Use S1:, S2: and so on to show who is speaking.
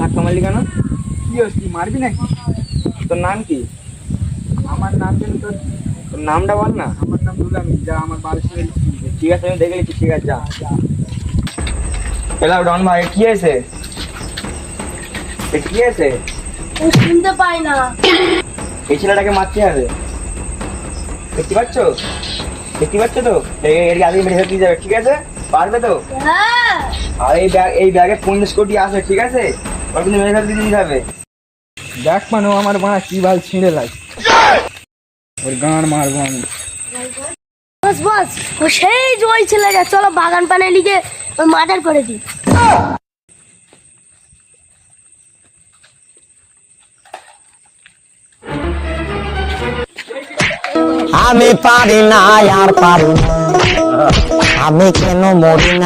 S1: ধাক্কা মারলি কেন?
S2: কি হচ্ছে, মারবি নাকি?
S1: তোর নাম কি?
S2: আমার নাম যেন তোর,
S1: তোর নামটা বল না।
S2: আমার নাম দুলামি, যা আমার বাড়ির সঙ্গে
S1: ঠিক আছে, আমি দেখে নিচ্ছি। ঠিক আছে, যা। এলাও ডন ভাই, কি হয়েছে? কি হয়েছে?
S3: শুনতে পাই না।
S1: এই ছেলেটাকে মারতে হবে, দেখতে পাচ্ছ? দেখতে পাচ্ছ তো? এর আগে মেরে ফেলতে যাবে, ঠিক আছে? পারবে তো?
S3: হ্যাঁ,
S1: আর এই ব্যাগে 50 কোটি আছে, ঠিক আছে? ওর কিন্তু মেরে ফেলতে দিতে হবে।
S2: দেখ মানে আমার মা কি ভাল ছিঁড়ে লাগে, ওর গান মারবো আমি।
S3: বস বস, ও সেই যে ওই ছেলেটা, চলো বাগান পানে লিখে ওই মার্ডার করে দিই।
S4: আমি পারি না আর পারি না, আমি কেন মরি না।